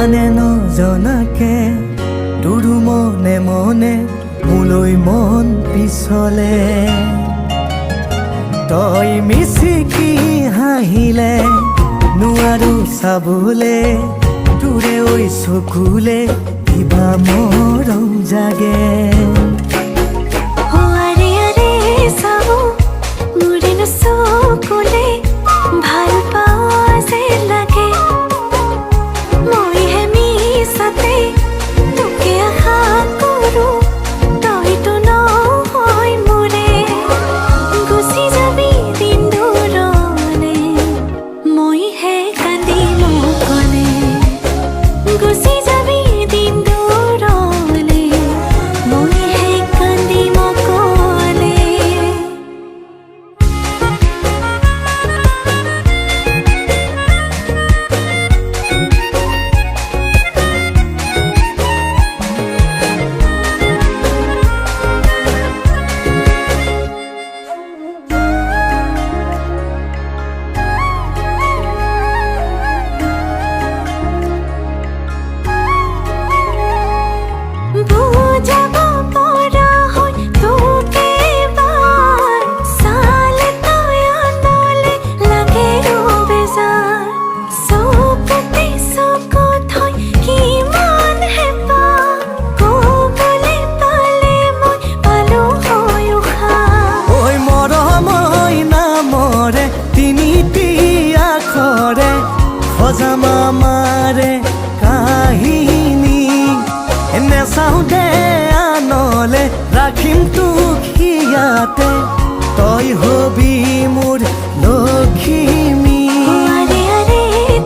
জানে নজনাকে তোৰো মনে মনে মোলৈ মন পিছলে তই মিচিকি হাঁহিলে নোৱাৰো চাবলে তোৰে ঐ চকুলে কিবা মৰম জাগে ভাল পাৱা যে লাগে মই হেমি সাথে তোকে আশা কৰো তইতো নহয় মোৰে গুচি যাবি দিন দূৰলে মই হে কান্দিম অকলে গুচি যাবি দিন দূৰলে মই হে কান্দিম অকলে বুঝাব পৰা হয় তোকে বাৰ চালে তই আনলে লাগে বেজাৰ চকুতে চকু থৈ কিমান হেঁপাহ ক'বলে পালে মই পালো হয় উশাহ ঐ মৰমই নামৰে তিনিটি আখৰে সজাম আমাৰে কাহিনী নেচাও দে আনলে ৰাখিম তোক ইয়াতে তই হবি মোৰ লখিমী আৰে আৰে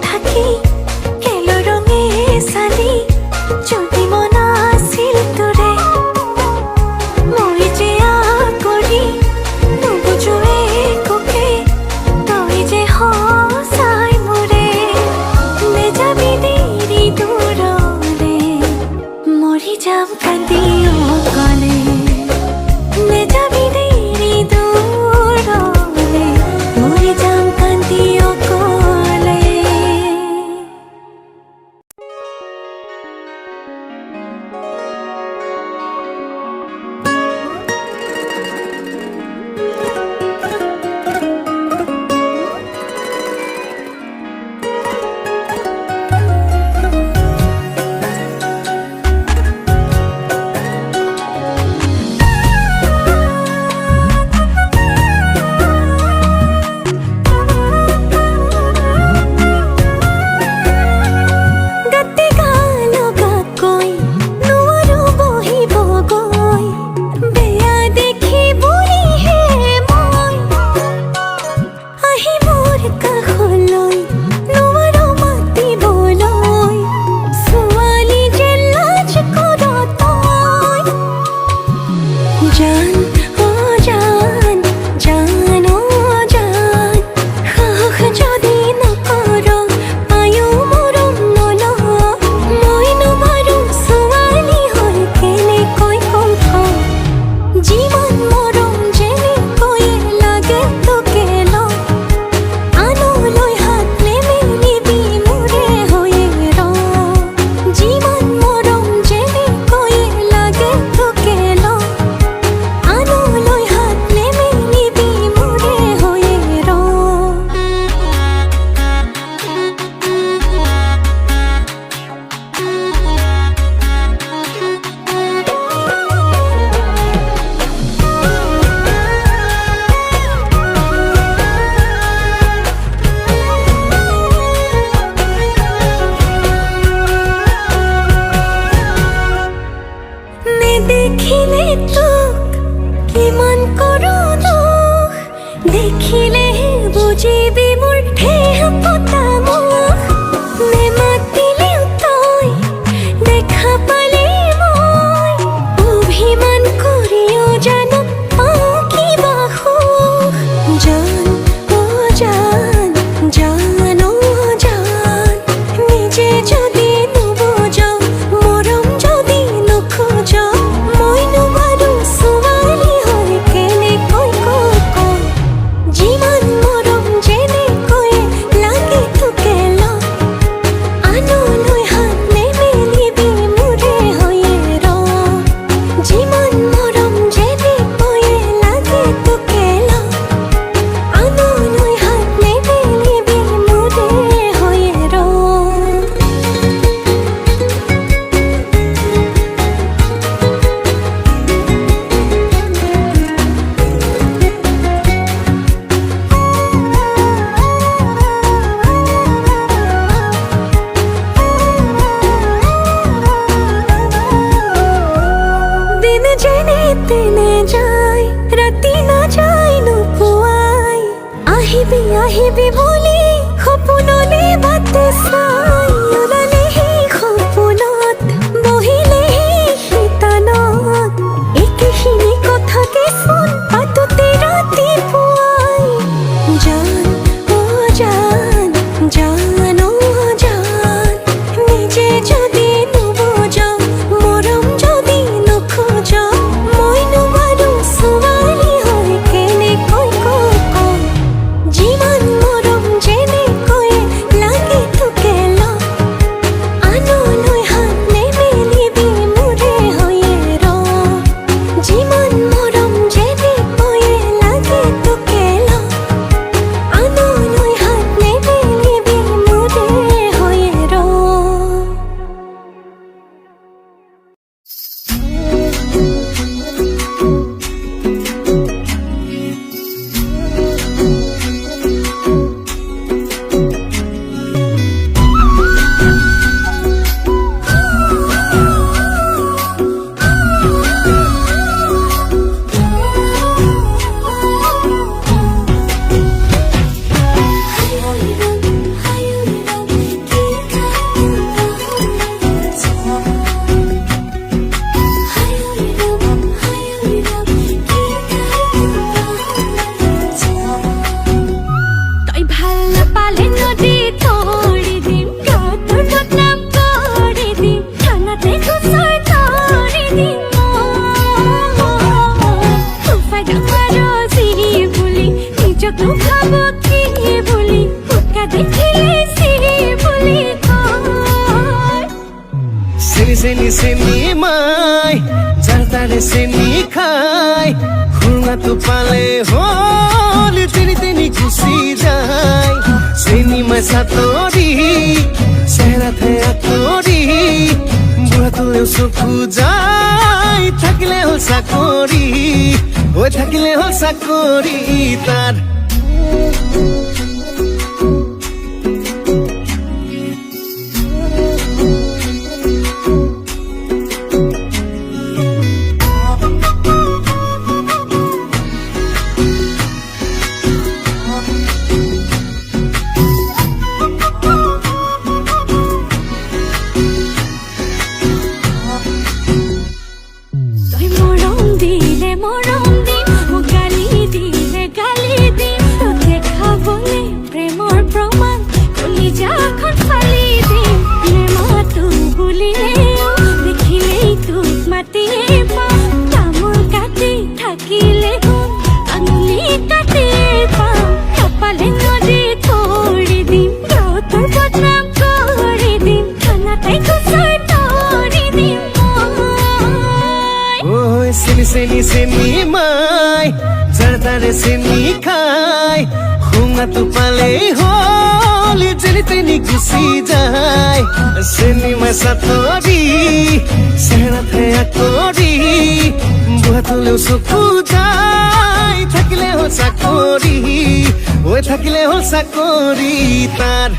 থাকি কেলো ৰঙে চালি যদি মন আছিল তোৰে মই যে কৰি নুবুজো একোকে তই যে সঁচাই মোৰে নেযাবি দেৰি দূৰলে মৰি যাম কান্দি অকলে নেযাবি দেৰি দূৰলে মৰি যাম কান্দি অকলে গাতে গালগাকৈ নোৱাৰো বহিবগৈ বেয়া দেখি বুঢ়ীহে মই আহি মোৰ কাষলৈ নোৱাৰো মাতিবলৈ ছোৱালী যে লাজ কৰ তই জান অ জান জান অ জান সাহস যদি নকৰ পায়ো মৰম নল মই নোৱাৰো ছোৱালী হৈ কেনেকৈ কওঁ যিমান মৰম যেনেকৈ লাগে তোকে ল আনলৈ হাত নেমেলিবি মোৰে হৈয়ে ৰ যিমান মৰম যেনেকৈ লাগে তোকে ল আনলৈ হাত নেমেলিবি মোৰে হৈয়ে ৰ নেদেখিলে তোক কিমান কৰো দুখ দেখিলে বুজিবি মোৰ ঠেহ পতা মুখ নেমাতিলেও তই দেখা পালে মই অভিমান কৰিও জানো পাওঁ কিবা সুখ জান অ জান জান অ জান নিজে যদি নুবুজাও মৰম যদি নোখোজ মই নোৱাৰো ছোৱালী হৈ কেনেকৈ কওঁ যিমান মৰম যেনে আহিবি বুলি সপোনলে বাটে চাই ওলালে সেই সপোনত বহিলে সেই শিতানত একেখিনি কথাকে চোন পাতোতে ৰাতিপুৱাই জান অ জান জান অ জান নিজে যদি নুবুজাও মৰম যদি নোখোজাও মইনো বাৰু ছোৱালী হৈ কেনেকৈ কওঁ যিমান মৰম যেনেকৈ লাগে তোকে লওঁ আনলৈ হাত নেমেলিবি মোৰে হৈয়ে ৰ যিমান মৰম যেনেকৈ লাগে তোকে লওঁ আনলৈ হাত নেমেলিবি মোৰে হৈয়ে ৰ তই ভাল নাপালে নদী তৰি দিম গাঁতৰ বদনাম কৰি দিম থানাতে গোচৰ তৰি দিম ফাইদা পাৰ যি বুলি নিজক লুকাব কি বুলি ফুটকা দেখিলে চি বুলি কয় চেনি চেনি চেনি মাই যাৰ তাৰে চেনি খাই সুৰুঙাটো পালে হ'ল তেনি তেনি গুচি যায় চেনি মাই চাতৰি চেহেৰাতে আঁতৰি বুঢ়াটোলেও চকু যায় থাকিলে হ'ল চাকৰি হৈ থাকিলে হ'ল চাকৰি তাৰ তই মৰম দিলে মৰম দিম মোক গালি দিলে গালি দিম তোকে খাবলে প্ৰেমৰ প্ৰমাণ কলিজাখন ফালি দিম প্ৰেমটো বুলিলেও দেখিলেই তোক মাতিয়ে পাওঁ তামোল কাটি থাকিলে গুণ আঙুলি কাটি পাওঁ কপালে নদী তৰি দিম গাঁতৰ বদনাম কৰি দিম থানাতে গোচৰ তৰি দিম ওই চেনি চেনি চেনি মাই যাৰ তাৰে চেনি খাই সুঙাটো পালেই হ'ল যেনি তেনি গুচি যায় চেনি মাই চাতৰি চেহেৰাতে আঁতৰি বুঢ়াটোলেও চকু যায় থাকিলে হ'ল চাকৰি হৈ থাকিলে হ'ল চাকৰি তাৰ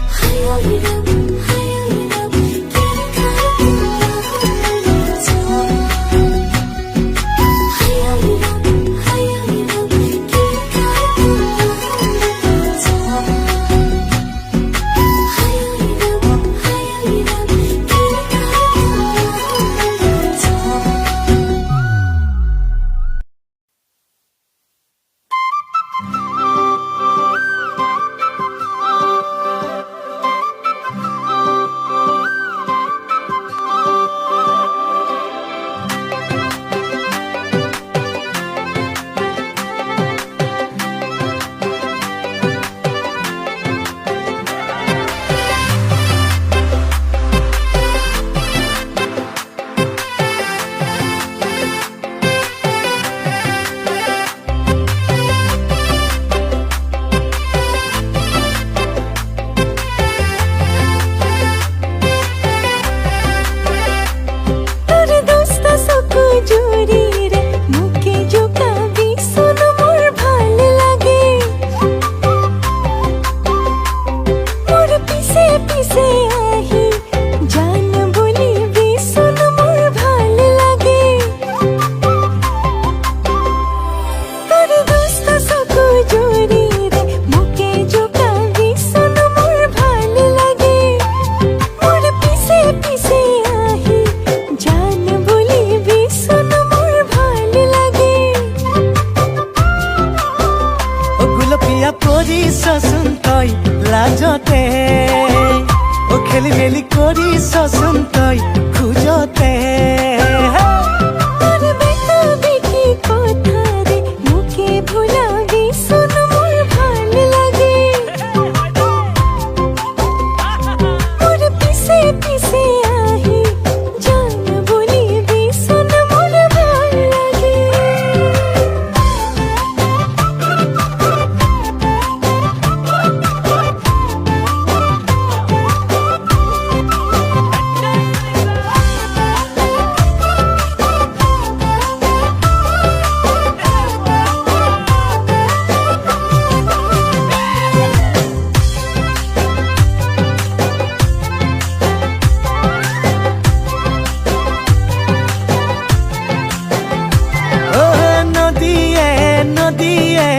নদীয়ে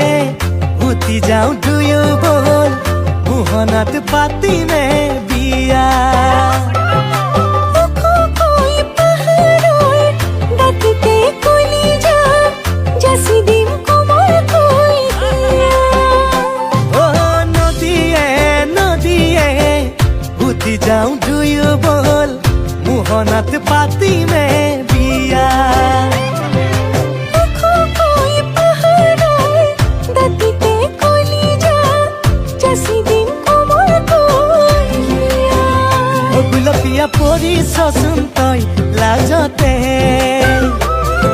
উঠি যাওঁ দুয়ো বল মোহনাত পাতিমে বিয়া উঠি যাওঁ দুয়ো বল মোহনাত পাতিমে বিয়া গুলপীয়া পৰিছচোন তই লাজতে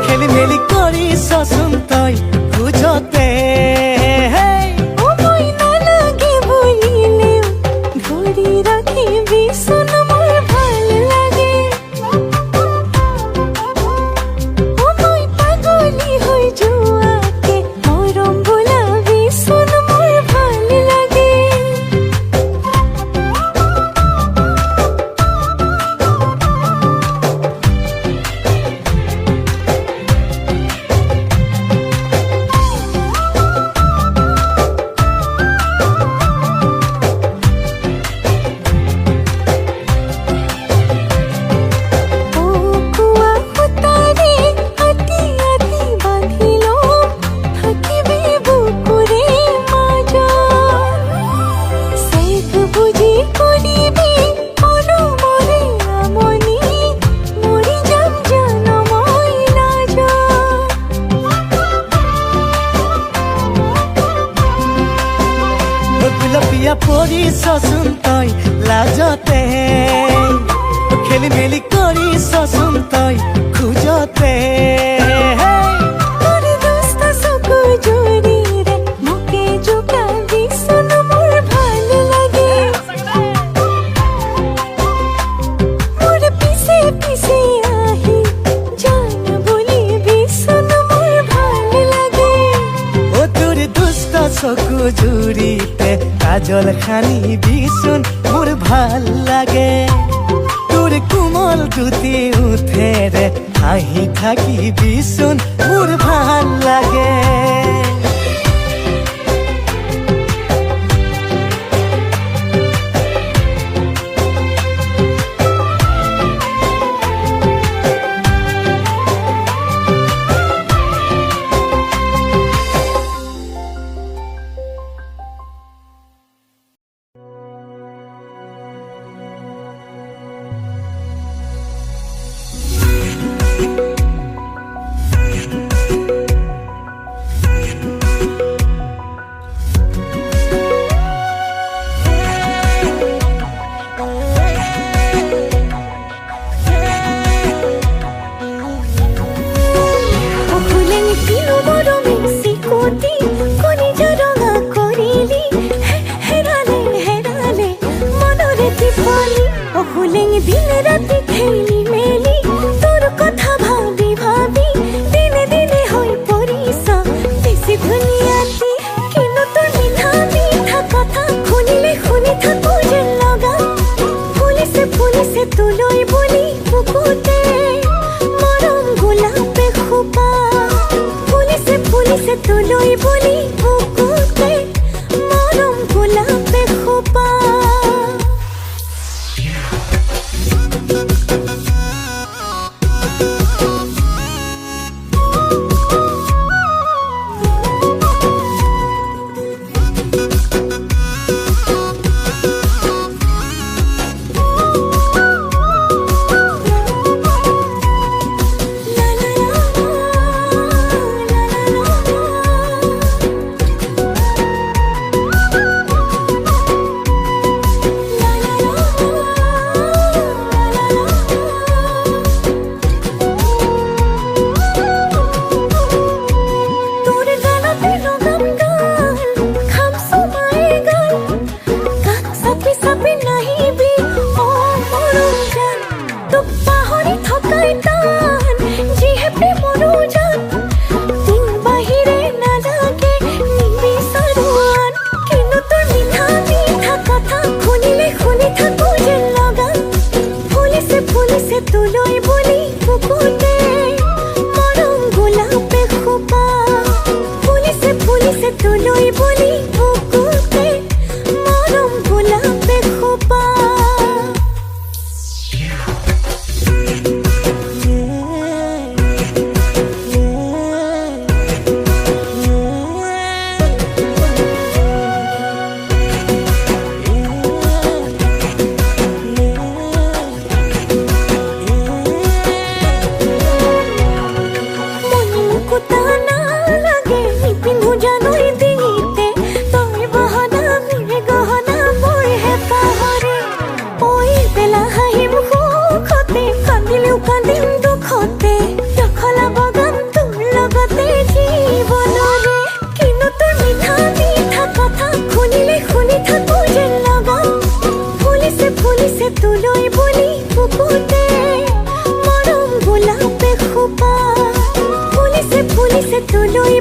খেলি মেলি কৰিছচোন তই খোজতে গুলপীয়া পৰিছচোন তই লাজতে খেলি মেলি কৰিছচোন তই খোজতে চকু জুৰিতে কাজল খানি বিচোন মোৰ ভাল লাগে তোৰ কোমল দুটি উঠেৰে হাঁহি থাকি বিচোন মোৰ ভাল লাগে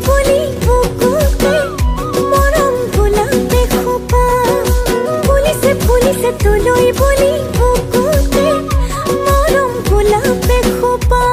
বুলি বুকুতে মৰম গোলাপে খোপা ফুলিছে ফুলিছে তোলৈ বুলি বুকুতে মৰম গোলাপে খোপা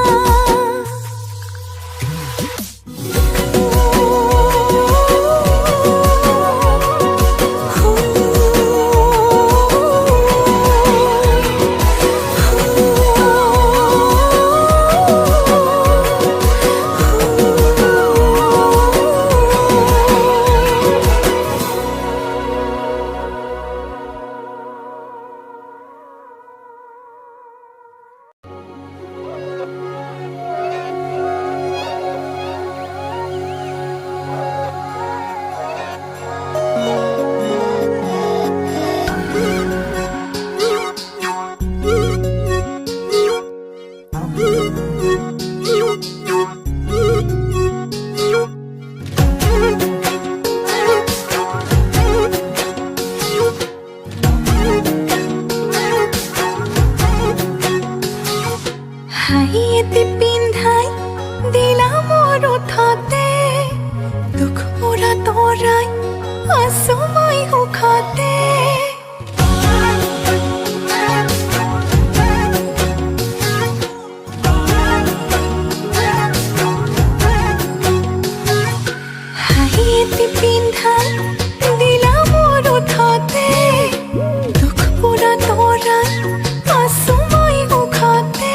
হাঁহিয়েতে পিন্ধাই দিলা মোৰ ওঠতে দুখ মোৰা তৰাই আছো মই সুখতে হাঁহিয়েতে পিন্ধাই দিলা মোৰ ওঠতে দুখ মোৰা তৰাই আছো মই সুখতে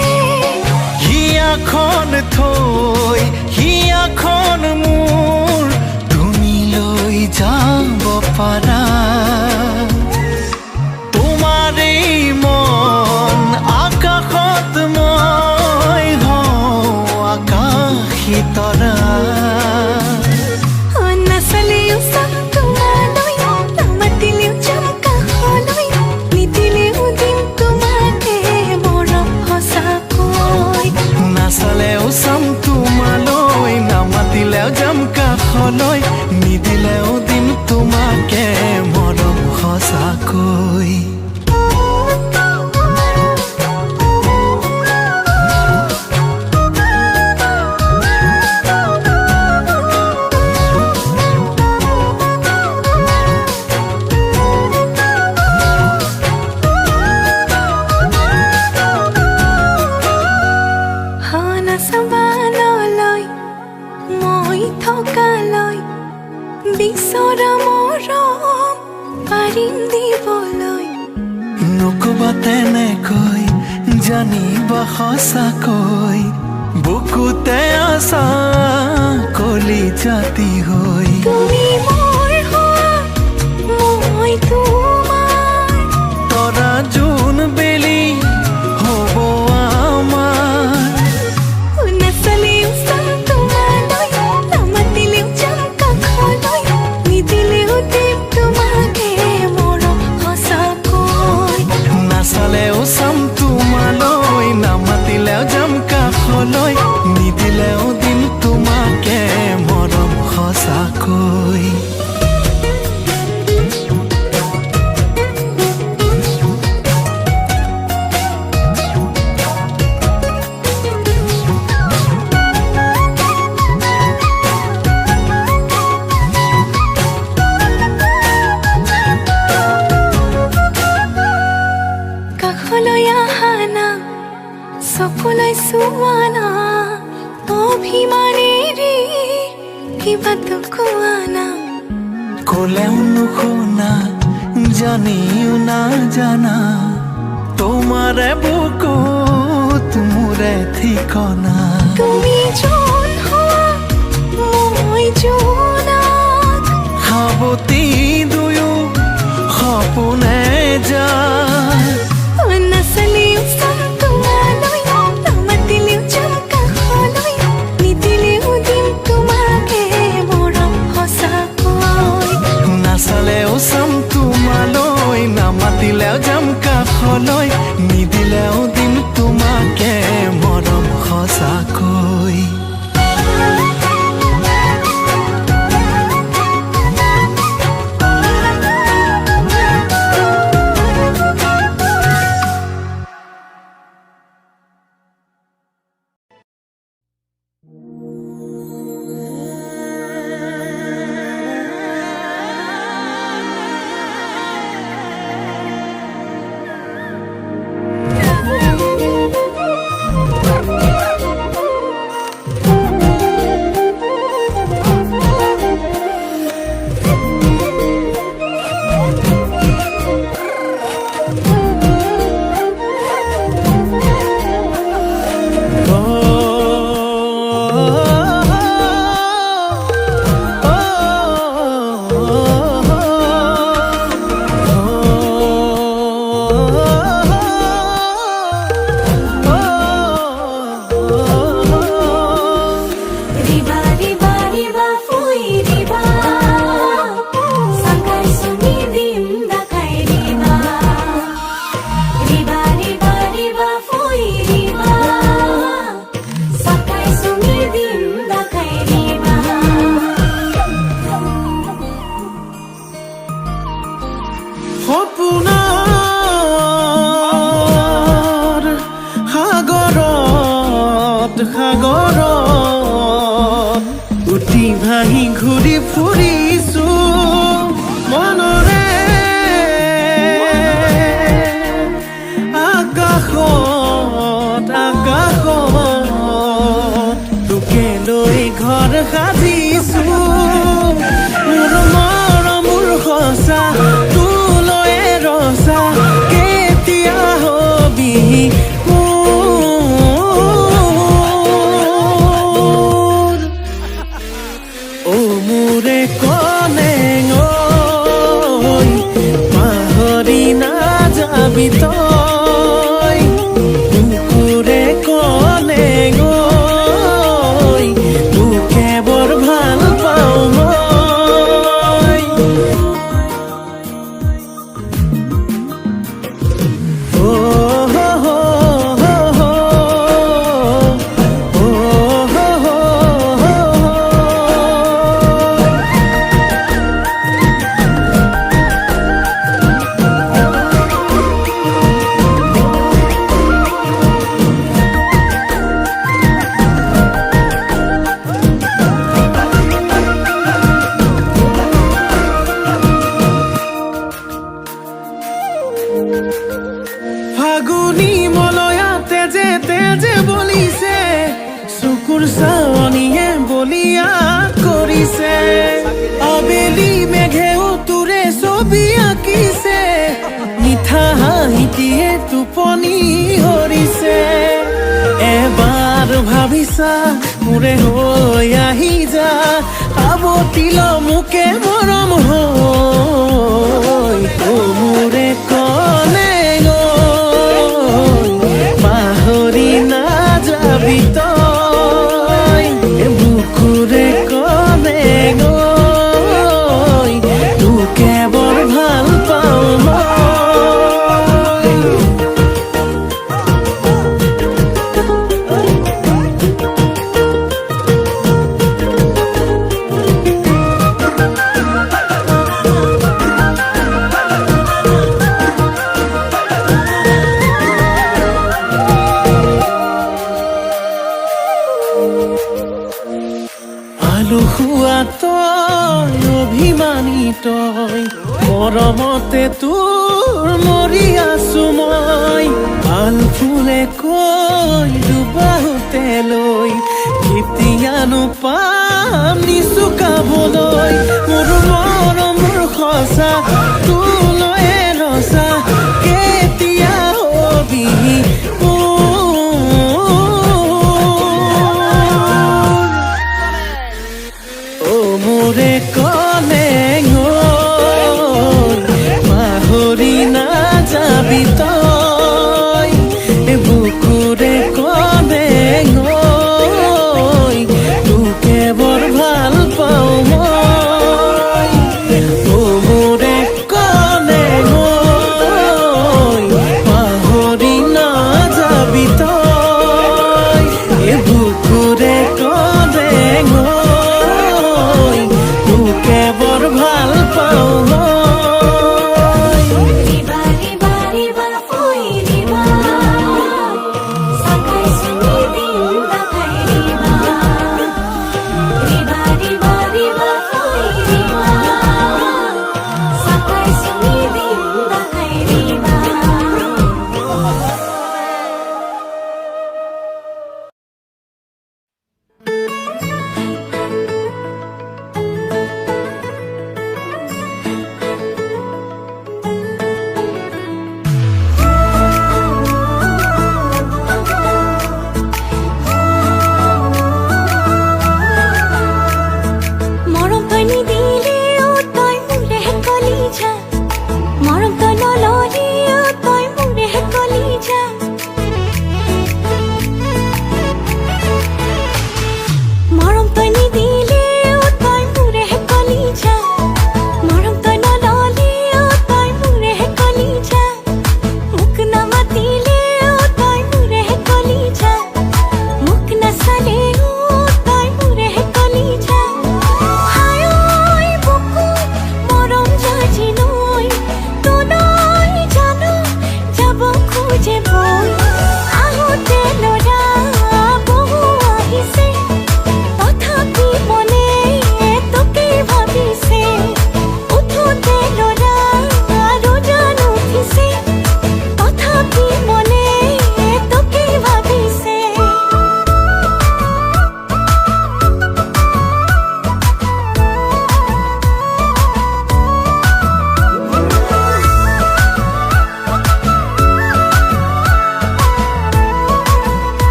হিয়াখন থৈ হিয়াখন মোৰ তুমি লৈ যাব পাৰা তোমাৰেই মন আকাশত মই হওঁ আকাশী তৰা নাচালেও চাম তোমালৈ নামাতিলেও যাম কাষলৈ নিদিলেও দিম তোমাকে মৰম সঁচাকৈ নাচালেও চাম তোমালৈ নামাতিলেও যাম কাষলৈ নিদিলেও দিম তোমাকে মৰম সঁচাকৈ নাচাবানলৈ মই থকালৈ বিচৰা মৰম পাৰিম দিবলৈ নকবা তেনেকৈ জানিবা সঁচাকৈ বুকুতে আছা কলি জাতি হৈ তুমি মোৰ হোৱা মই তোমাৰ তৰা জোন বেলি হ'ব আমাৰ নাচালেও চাম তোমালৈ নামাতিলেও যাম কাষলৈ নিদিলেও দিম তোমাকে মৰম সঁচাকৈ নাচালেও চাম তোমালৈ নামাতিলেও যাম কাষলৈ নিদিলেও দিম তোমাকে মৰম সঁচাকৈ কাষলৈ আহা না চকুলৈ চোৱা না অভিমানেৰে কিবাটো কোৱা না ক'লেও নুশুনা জানিও নাজানা তোমাৰে বুকুত মোৰে ঠিকনা তুমি যোন হোৱা মই জোনাক সাৱতি দুয়ো সপোনে যায় নাচালেও চাম তোমালৈ নামাতিলেও যাম কাষলৈ নিদিলেও দিম তোমাকে মৰম সঁচাকৈ নাচালেও চাম তোমালৈ নামাতিলেও যাম কাষলৈ নিদিলেও দিম তোমাকে মৰম সঁচাকৈ ঘূৰি ফুৰিছো মনৰে আকাশত তোকে লৈ ঘৰ সাজিছো মোৰ মৰমৰ সঁচা তোলৈ ৰচা কেতিয়া হবি ও মোৰে কলেং পাহৰি নাযাবি তই বুকুৰে কলেং তোকে বৰ ভাল পাওঁ মই ফাগুনি মলয়া তেজে তেজে বলিছে চকুৰ চাৱনিয়ে বলিয়া কৰিছে আবেলি মেঘেও তোৰে ছবি আঁকিছে মিঠা হাঁহিটিয়ে টোপনি হৰিছে এবাৰ ভাবিছা মোৰে হৈ আহি যা আৱতিল মোকে মৰম হৈ ও মোৰে কলে পাহৰি নাযাবি তই বুকুৰে কলে তোকে বৰ ভাল পাওঁ মই আলুসুৱা তই অভিমানী তই মৰমতে তোৰ মৰি আছো মই ভাল ফুলে কৈ দুবাহুতে লৈ কেতিয়ানো পাম নিচুকাবলৈ মোৰ মৰমৰ সঁচা তোলৈ ৰচা কেতিয়া হবি মোৰে কলেং পাহৰি নাযাবি তই বুকুৰে কলেং তোকে বৰ ভাল পাওঁ মই মোৰে কলেং পাহৰি নাযাবি তই বুকুৰে কলেং তোকে বৰ ভাল পাওঁ মই ৰিবা ৰিবা ৰিবা ফুই ৰিবা সাকাই সুনি দিন দাখাই Riva Riva Riva Riva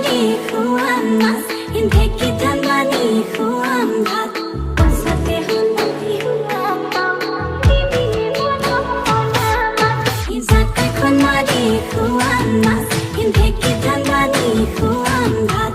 mari khuam mas in theki dhan mani khuam bhat pasate hunai khuam bibi mono honama izat kai khon mari khuam mas in theki dhan mani khuam bhat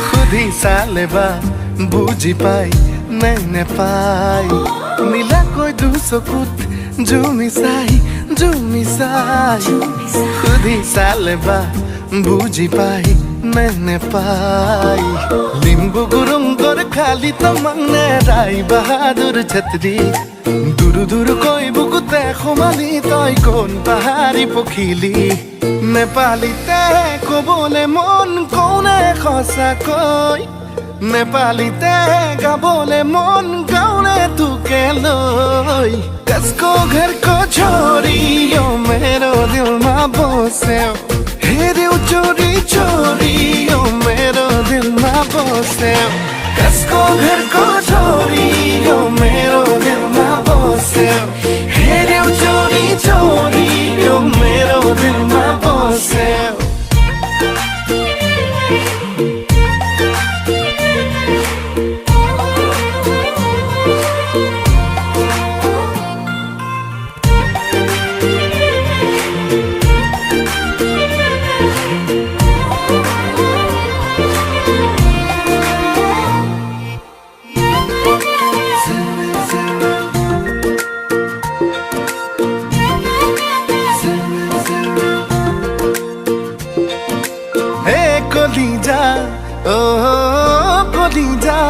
खुदी सालेबा बुझी पाई नैने पाई नीला कोई दूसकुत जुमिसाई खुदी सालेबा बुझी पाई नैने पाई लिम्बु गुरुङ गोर खाली त मंगने राई बहादुर छत्री दुरु दुरु कोई बुकुते खुमाली तोय कोन पहाड़ी पोखिली नेपाली ते को बोले मन कौने खसा कोई नेपाली ते का बोले मन कौने तू के लोई कसको घर को छोरी यो मेरो दिल मा बसे हे दिल चोरी चोरी यो मेरो दिल मा बसे कसको घर को छोरी यो मेरो दिल मा बसे ও কলিজা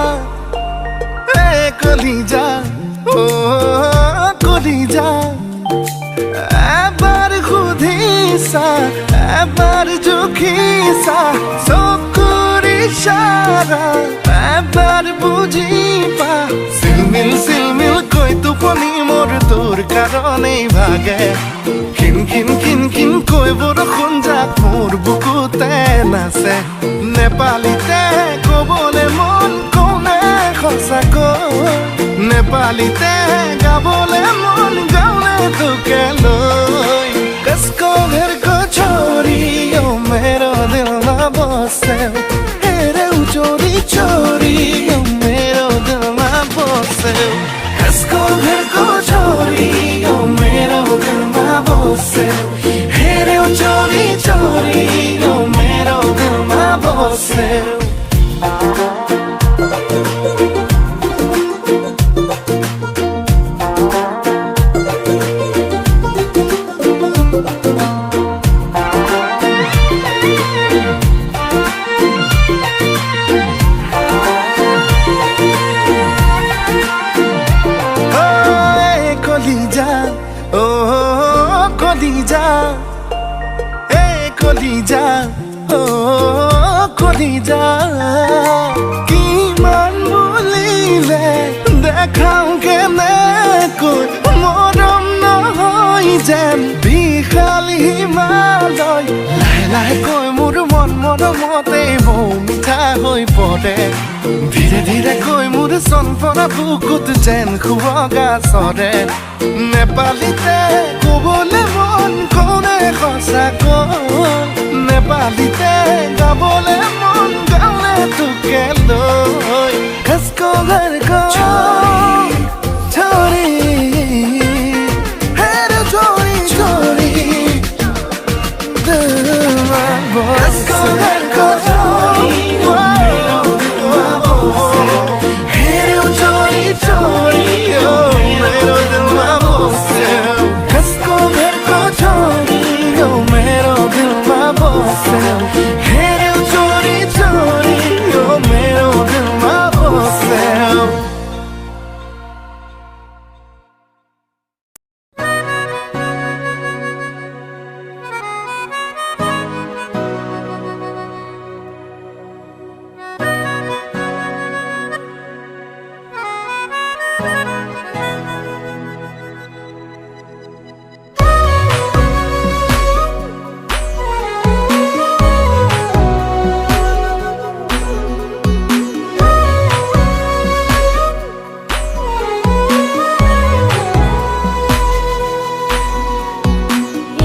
এ কলিজা ও কলিজা এবার খুদিসা এবার জুখিসা চকুৰ ইশাৰা এবাৰ বুজিবা চিলমিল কৈ টোপনি মোৰ তোৰ কাৰণেই ভাগে খিন খিন খিন খিন কৈ বৰষুণ যাক মোৰ বুকুতে নাচে নেপালীতে ক'বলে মন কোনে সঁচাকৈ নেপালীতে গাবলে মন গাওলে তোকে লৈ कसको घर को छोरी ओ मेरो दिल ना बसे हेरे चोरी चोरी ओ मेरो दिल ना बसे कसको घर को छोरी ओ मेरो दिल ना बसे हेरे चोरी चोरी ओ मेरो दिल ना बसे কলিজা এ কলিজা ও কলিজা কিমান বুলিলে দেখাও কেনেকৈ মৰম নহয় যেন বিশাল হিমালয় লাহে লাহে কৈ মোৰ মন মৰমতে বৌ মিঠা হৈ পৰে ধীৰে ধীৰে কৈ মোৰ চনপৰা বুকুত যেন শুৱগা চৰে নেপালীতে ক'বলে মন কোনে সঁচাকৈ নেপালীতে গাবলে মন গালে তোকে লৈ कसको घर को छोरी हेरे चोरी चोरी कसको घर को हेरे चोरी चोरी ओ मेरो दिल में बसे कसको घर को छोरी ओ मेरो दिल में बसे हेरे चोरी चोरी ओ मेरो दिल में बसे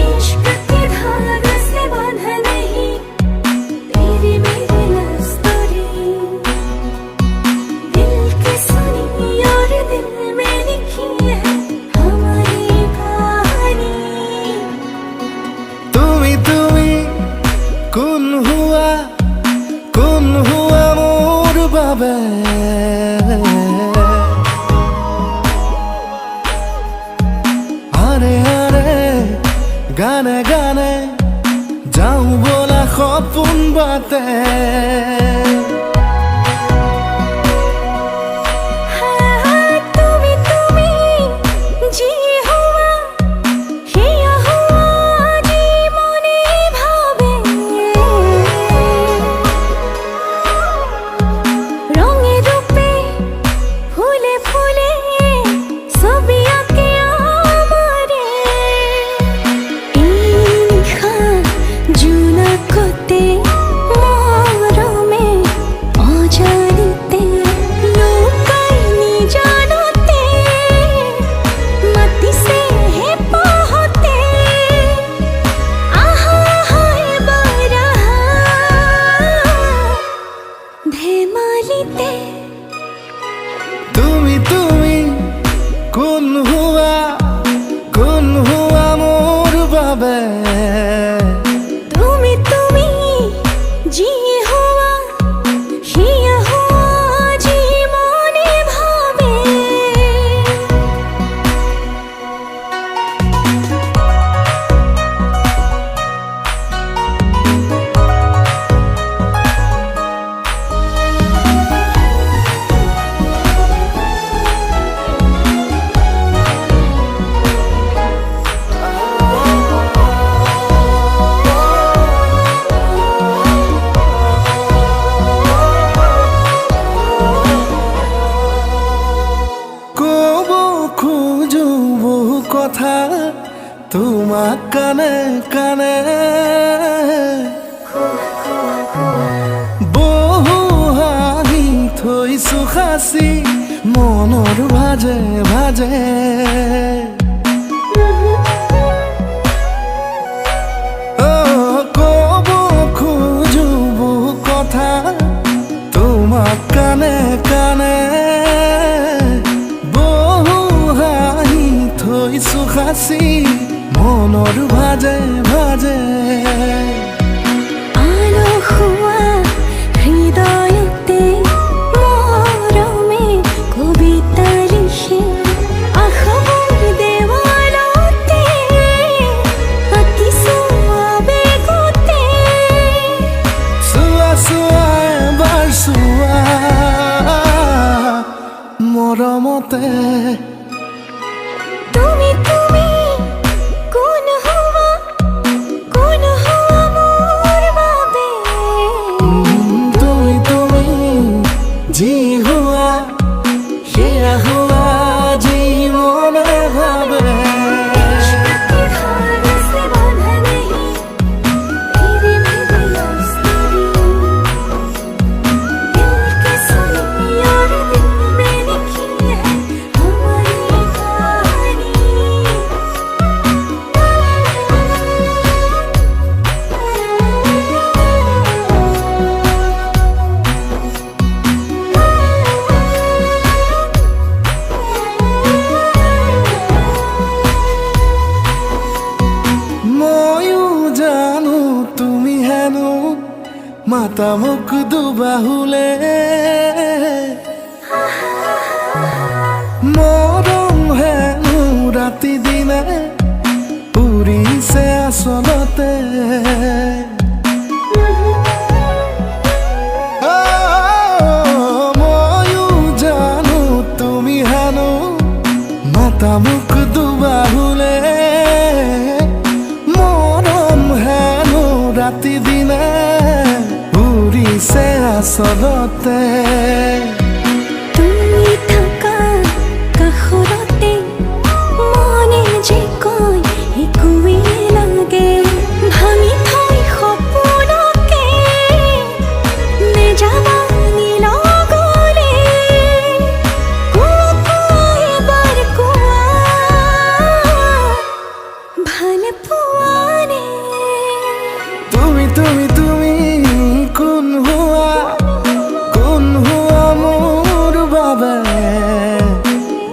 इश्क की धागा से बांधा नहीं तेरी मेरी लव स्टोरी दिल की सुनी और दिल में लिखी है हमारी कहानी তুমি তুমি কোন হুয়া মোর বাবে আরে আরে গানে গানে যাও বলা সপোন বাতে তুমি তুমি জি হুয়া হিয়া হুয়া জি মনে ভাবে রঙে রূপে ফুলে ফুলে ছবি আঁকে আমারে ইনখা জুনা কোতে মরমে অজানিতে লুকাই নি জানতে মাটি সে হে পহতে আহা হায় বারা ধেমালিতে তুমি তুমি কোন হুয়া মোর বাবে তুমি তুমি জি হুয়া হিয়া হুয়া জি মনে ভাবে কথা তোমাক কানে কানে বহু হাঁহি থৈছো সাঁচি মনৰ ভাজে ভাজে কব খোজো বহু কথা তোমাক কানে কানে বহু হাঁহি থৈছো সাঁচি মনৰ ভাজে ভাজে আলসুৱা হৃদয়তে মৰমে কবিতা লিখে আশাবোৰ দেৱালতে আঁকিছো আবেগতে চোৱা চোৱা এবাৰ চোৱা মৰমতে তুমি তুমি কোন হোৱা মোৰ বাবে তুমি যি হোৱা সেয়া হোৱা যি মনে ভাবে ময়ো জানো তুমি হেনো মাতা মোক দুবাহুলে মৰম হেনো ৰাতি দিনে উৰিছে আচলতে ময়ো জানো তুমি হেনো মাতা মোক দুবাহুলে মৰম হেনো ৰাতি দিনে উৰিছে আচলতে তুমি থকা কাষৰতে মনে যে কয় একোৱেই লাগে ভাঙি থৈ সপোনকে নেযাবা নিলগলে কোৱা এবাৰ কোৱা ভাল পোৱানে তুমি তুমি তুমি কোন হোৱা মোৰ বাবে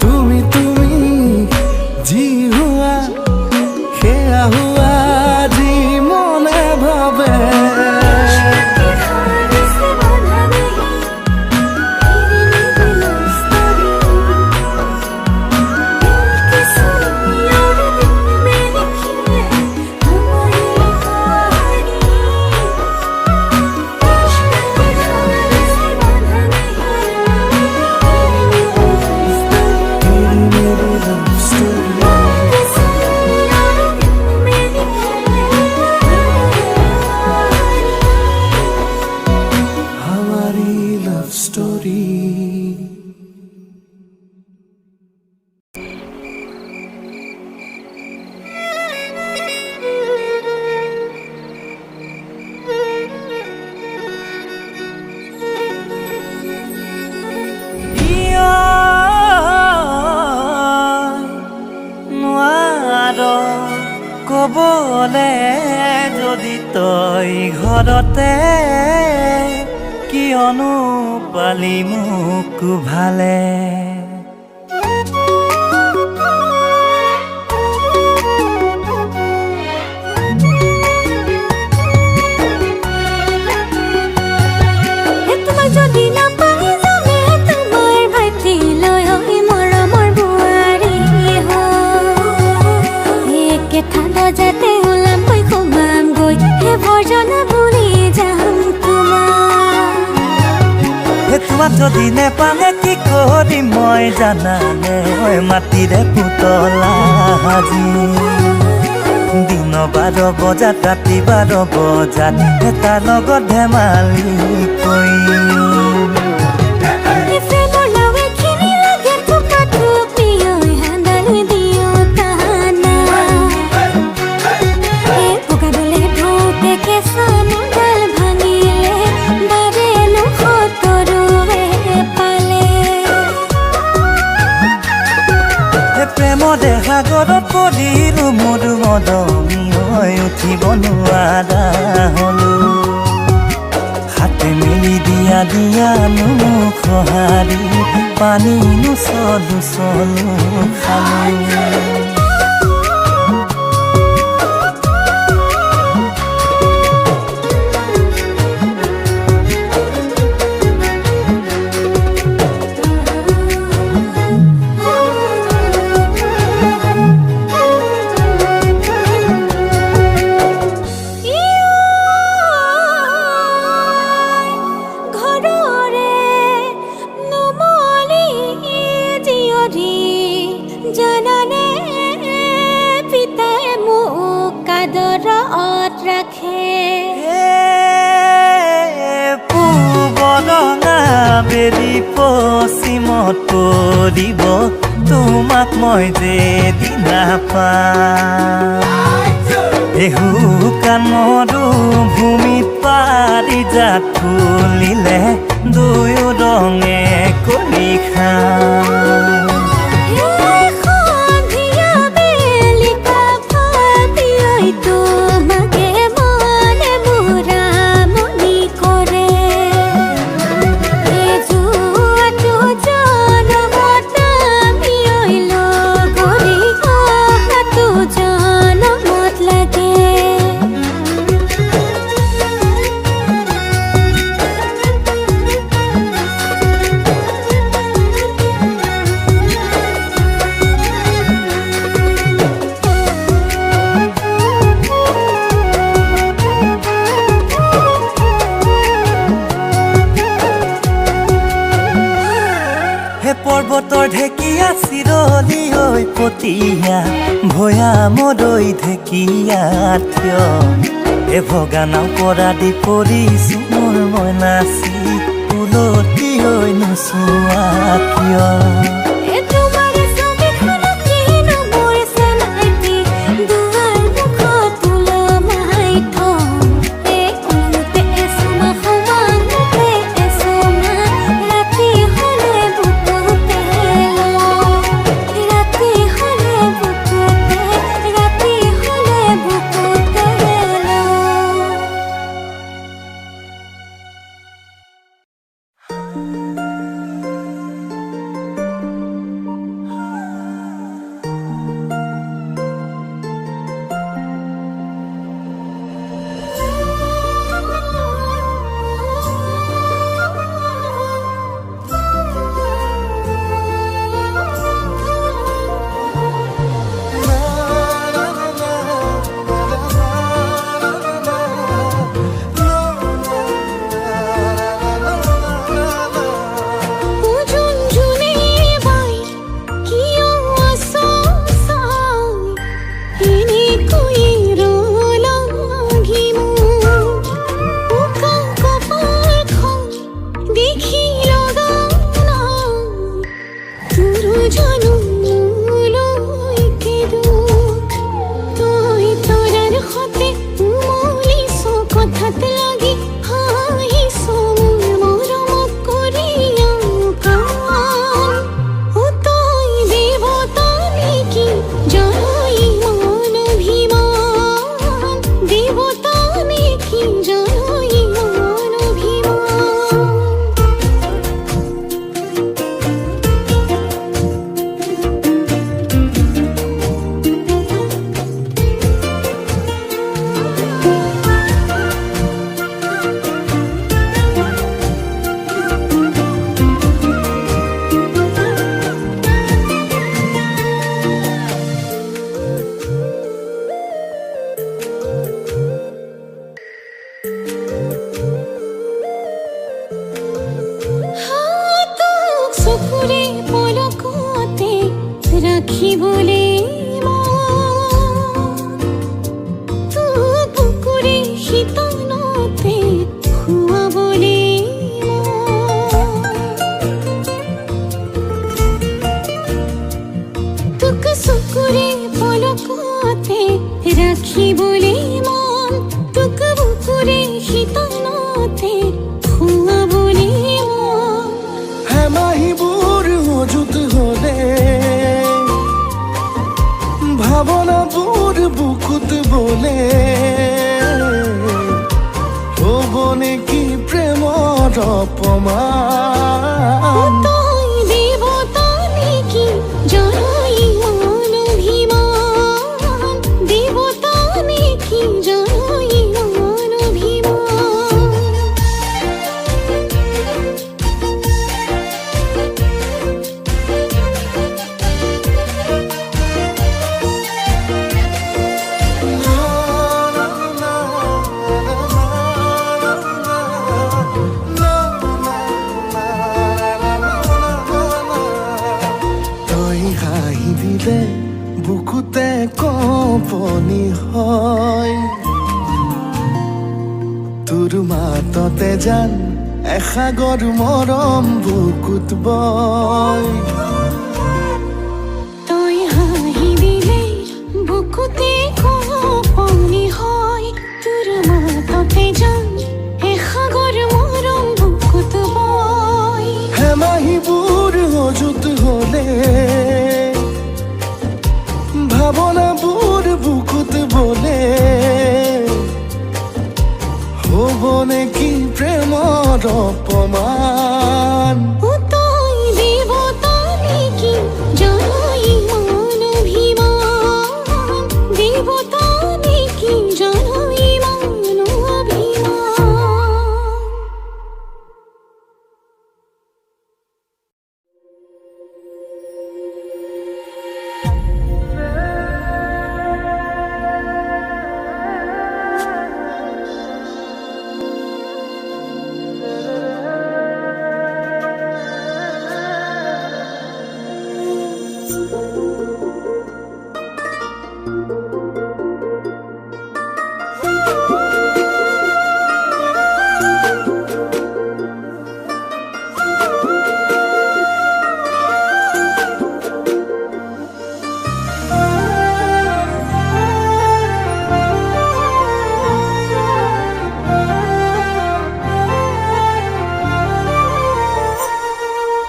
তুমি তুমি যি হোৱা সেয়া হোৱা যি মনে ভাবে हमारी लव स्टोरी কবলে যদি তই ঘৰতে কিয়নো পালি মোক ভালে তোমাক যদি নাপাই যামে তোমাৰ ভাইটি লৈ হৈ মৰমৰ বোৱাৰী একে ঠাণ্ডা যাতে ওলাম গৈ সোমাম গৈ হে বৰ্জনা বুলি যাম তোমাক যদি নেপালে কি কৰিম মই জানানে মাটিৰে পুতলা সাজি দিন 12 বজাত ৰাতি 12 বজাত এটা লগত ধেমালি কৰিম প্ৰেমৰ নাৱে খিনি লাগে থোকা থোপি ঐ হান্দালি দিও তাহানি মদমি হৈ উঠিব নোৱাৰা হলো হাতে মেলি দিয়া মুখ হাৰি পানী নুচলু খালো বেলি পশ্চিমত পৰিব তোমাক মই যে দিনা পাহু কাণৰো ভূমিত পাৰি জাত ফুলিলে দুয়ো ৰঙে কৰি খাওঁ পৰ্বতৰ ঢেকীয়া চিৰলি হৈ পতিয়া ভৈয়ামলৈ ঢেকীয়া থিয় ভগা নাও পৰা দি পৰিছো মোৰ মই নাচি উলটি হৈ নোচোৱা কিয় ভাৱনাবোৰ বুকু হলে হবনে কি প্ৰেমৰ অপমান তই দেৱতা নেকি জনই মন অভিমান দেৱতা নেকি জনই মন অভিমান তই হাঁহি দিলে বুকুতে কঁপনি হয় তোৰ মাততে জান এসাগৰ মৰম বুকুত বয় তই হাঁহি দিলে বুকুতে কঁপনি হয় তোৰ মাততে জান এসাগৰ মৰম বুকুত বয় হেমাহিবোৰ অযুত হলে ভাৱনাবোৰ বুকুত বলে হবনে কি প্ৰেমৰ অপমান তই দেৱতা নেকি জনই মন অভিমান দেৱতা নেকি জনই মন অভিমান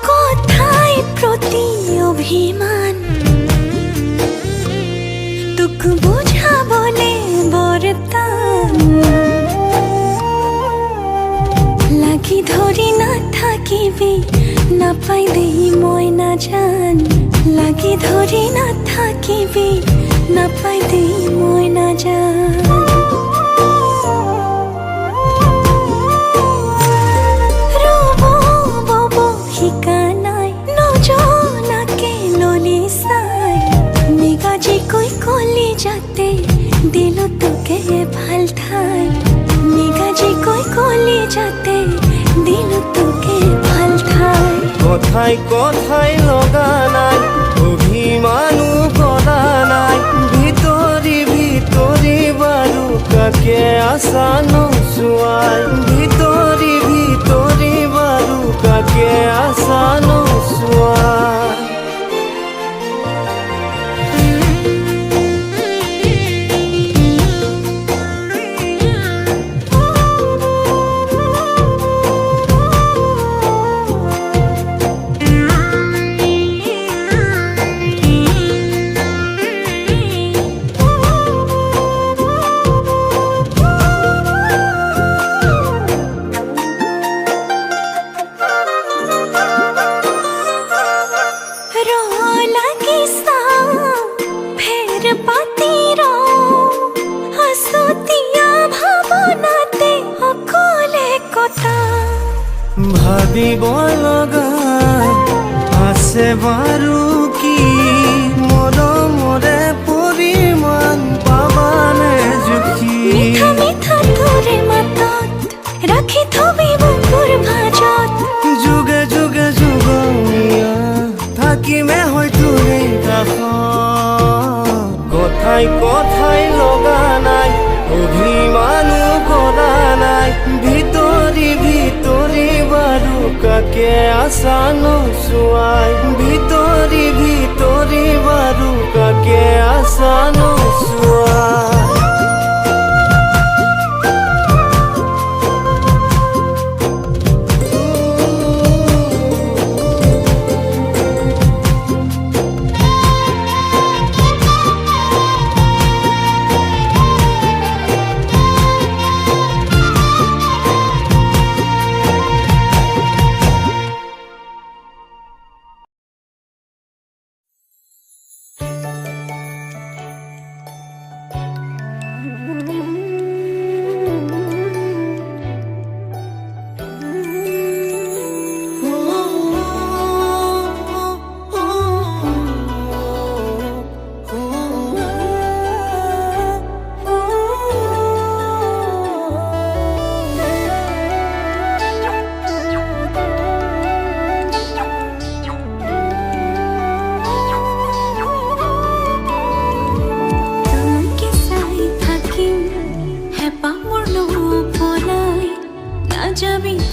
কথাই প্ৰতি অভিমান তোক বুঝাবলে বৰটান লাগি ধৰি নাথাকিবি নাপাই দেই মই নাজান লাগি ধৰি নাথাকিবি নাপাই দেই মই নাজান ৰ'ব বব শিকা নাই নজনাকে ললি চাই নিগাজিকৈ কলি যাতে দিলো তোকে ভাল ঠাই নিগাজিকৈ কলি যাতে দিলো তোকে ভাল ঠাই কথাই কথাই লগা নাই অভিমানো কৰা নাই ভিতৰি ভিতৰি বাৰু কাকে আশা নোচোৱাই ভিতৰি ভিতৰি বাৰু কাকে আশা নোচোৱাই ভাবিব লগা আছে বাৰু কি মৰমৰে পৰিমাণ পাবানে জুখি মিঠা মিঠা তোৰে মাতত ৰাখি থবি বুকুৰ ভাজত যুগে যুগে যুগমীয়া থাকিমে হয়তো এই কাষত কথাই কথাই লগা নাই অভিমানো কৰা নাই ভিতৰি ভিতৰি বাৰু কাকে আশা নোচোৱাই ভিতৰি ভিতৰি বাৰু কাকে আশা নোচোৱাই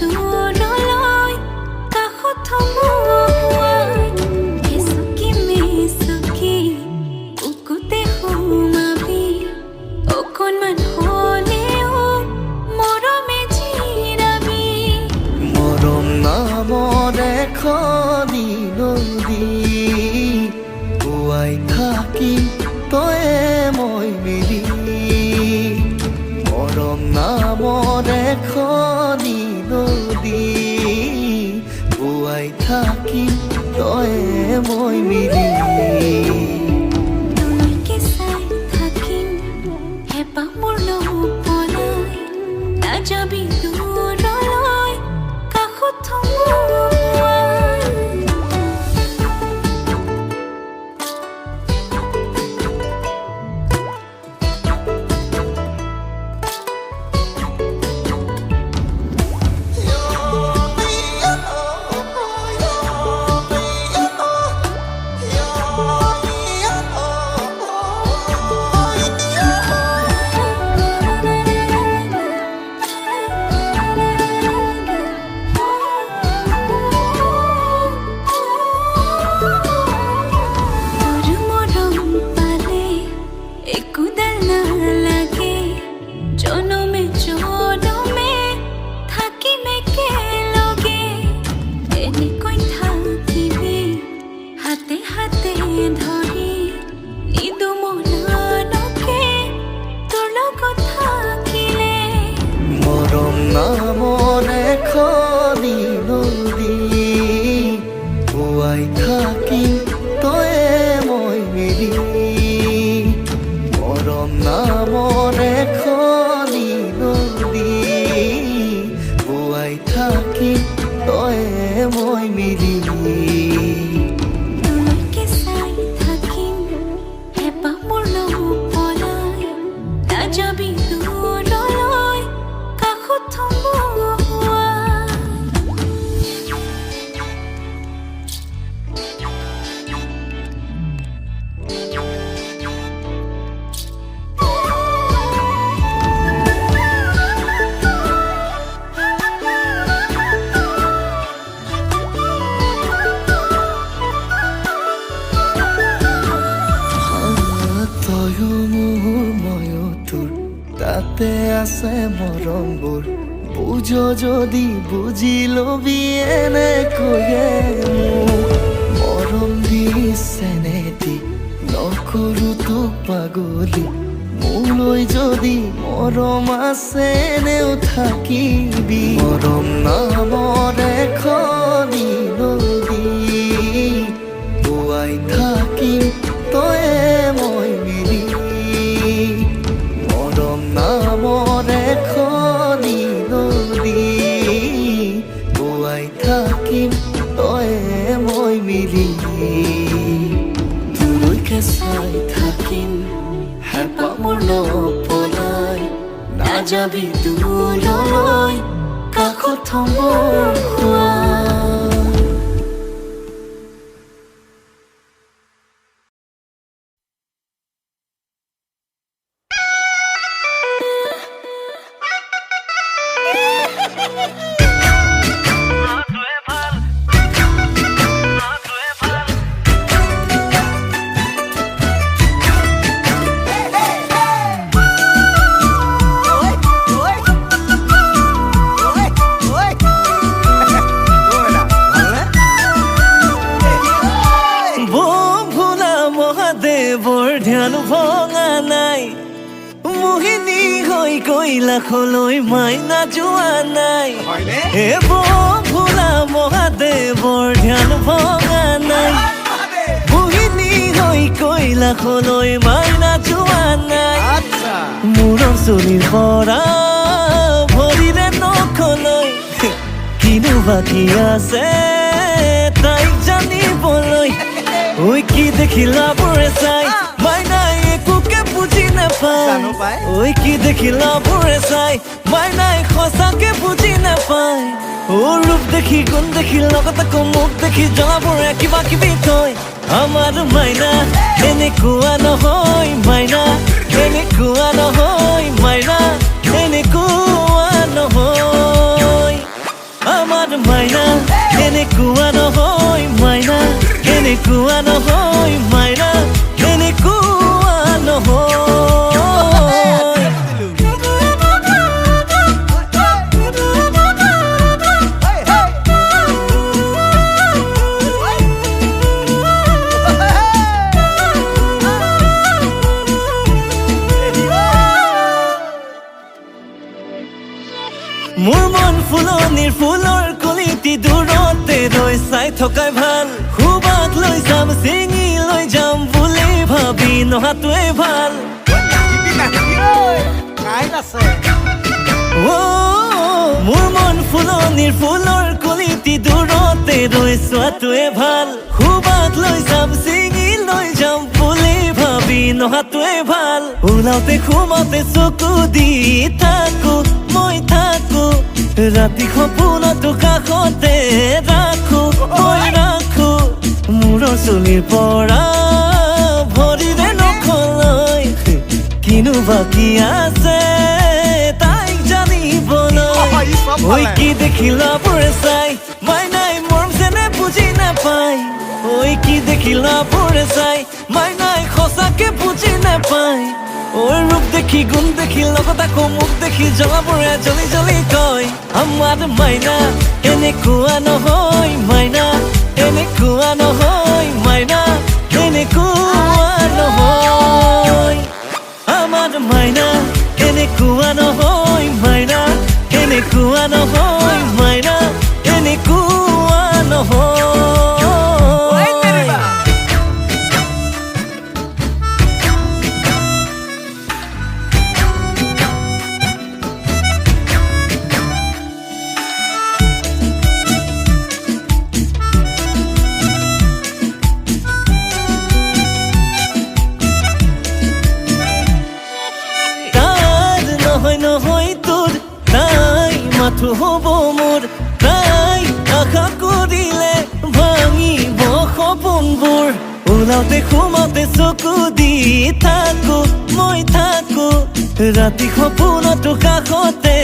দূৰলৈ কাষত থমুৱাই এচুকি মেচুকি বুকুতে সোমাবি অকণমান হ'লেও মৰমে জিৰাবি মৰম নামৰ এখনি নদী পুৱাই থাকিম তয়ে মই মিলি মৰম নামৰ এখনি নদী পুৱাই থাকিম তয়ে মই মিলি তোলৈকে চাই থাকিম হেঁপাহ মোৰ নপলাই নাযাবি দূৰলৈ কাষত থমুৱাই মৰম নামৰ এখনি নদী পুৱাই থাকিম তয়ে মই মিলি মৰম নামৰ এখনি নদী পুৱাই থাকিম তয়ে মই মিলি তোলৈকে চাই থাকিম হেঁপাহ মোৰ নপলাই নাযাবি দূৰলৈ কাষত থমুৱাই তয়ো মোৰ ময়ো তোৰ তাতে আছে মৰমবোৰ বুজ যদি বুজি লবি এনেকৈয়ে মোক মৰম দি চেনেদি নকৰো তোক পাগলী মোলৈ যদি মৰম আছে এনেও থাকিবি মৰম নামৰ এখনি নদী পুৱাই থাকিম তয়ে মই মিলি মৰম নামৰ এখনি নদী পুৱাই থাকিম তয়ে মই মিলি তোলৈকে চাই থাকিম হেঁপাহ মোৰ নপলাই নাযাবি দূৰলৈ কাষত থমুৱাই ধ্যান ভঙা নাই মোহিনী হৈ কৈলাশলৈ মাইনা যোৱা নাই হে ভোলা মহাদেৱৰ ধ্যান ভঙা নাই মোহিনী হৈ কৈলাশলৈ মাইনা যোৱা নাই মূৰৰ চুলিৰ পৰা ভৰিৰে নখলৈ কিনো বাকী আছে তাইক জানিবলৈ ঐ কি দেখিলা বোৰে চাই মাইনাই একোকে বুজি নাপায় ঐ কি দেখিলা বোৰে চাই মাইনাই সঁচাকে বুজি নাপায় ও ৰূপ দেখি গুণ দেখি লগত আকৌ মুখ দেখি জনাবোৰে কিবা কিবি কয় আমাৰ মাইনা এনেকুৱা নহয় মাইনা এনেকুৱা নহয় মাইনা এনেকুৱা নহয় মাইনা এনেকুৱা নহয় মাইনা এনেকুৱা নহয় মাইনা এনেকুৱা নহয় মোৰ মন ফুলনিৰ ফুলৰ কলিটি দূৰতে ৰৈ চাই থকাই ভাল খুবাক লৈ যাম চিঙি লৈ যাম বুলি ভাবি নহাটোৱে ভাল মোৰ মন ফুলনিৰ ফুলৰ কলিটি দূৰতে ৰৈ চোৱাটোৱে ভাল খুবাক লৈ যাম চিঙি লৈ যাম বুলি ভাবি নহাটোৱে ভাল ওলাওতে সোমাওতে চকু দি থাকো মই থাকো ৰাতি সপোনতো কাষতে ৰাখো মই ৰাখো মূৰৰ চুলিৰ পৰা ভৰিৰে নখলৈ কিনো বাকী আছে তাইক জানিবলৈ ঐ কি দেখিলা বোৰে চাই মাইনাই মৰম যেনে বুজি নাপায় ঐ কি দেখিলা বোৰে চাই মাইনাই সঁচাকে বুজি নাপায় ঐ ৰূপ দেখি গুণ দেখি লগত আকৌ মুখ দেখি জ্বলাবোৰে জ্বলি জ্বলি কয় আমাৰ মাইনা এনেকুৱা নহয় মাইনা এনেকুৱা নহয় মাইনা এনেকুৱা নহয় আমাৰ মাইনা এনেকুৱা নহয় মাইনা এনেকুৱা নহয় মাইনা এনেকুৱা নহয় নহয় তোৰ তাই মাথো হ'ব মোৰ তাই আশা কৰিলে ভাঙিব সপোনবোৰ ওলাওতে সোমাওতে চকু দি থাকো মই থাকো ৰাতি সপোনতো কাষতে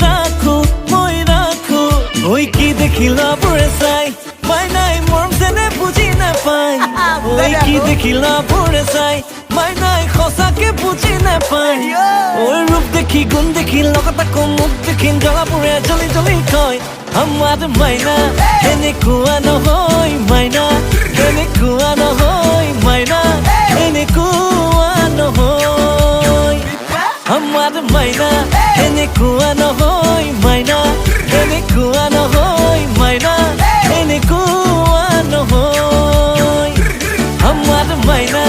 ৰাখো মই ৰাখো ঐ কি দেখিলা বোৰে চাই মাইনাই মৰম যেনে বুজি নাপায় ঐ কি দেখিলা বোৰে চাই মাইনাই সঁচাকে বুজি নাপায় ঐ ৰূপ দেখি গুণ দেখি লগত আকৌ মুখ দেখি জ্বলাবোৰে জ্বলি জ্বলি কয় আমাৰ মাইনা এনেকুৱা নহয় মাইনা এনেকুৱা নহয় মাইনা এনেকুৱা নহয় আমাৰ মাইনা এনেকুৱা নহয় মাইনা এনেকুৱা নহয় মাইনা এনেকুৱা নহয় আমাৰ মাইনা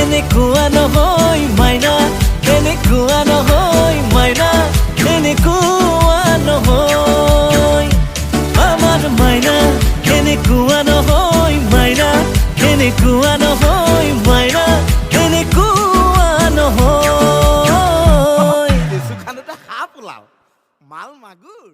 এনেকুৱা নহয় মাইনা এনেকুৱা নহয় মাইনা এনেকুৱা নহয় আমাৰ মাইনা এনেকুৱা নহয় মাইনা এনেকুৱা নহয় মাইনা এনেকুৱা নহয় খানোতে সাপ ওলাও মাল মাগুৰ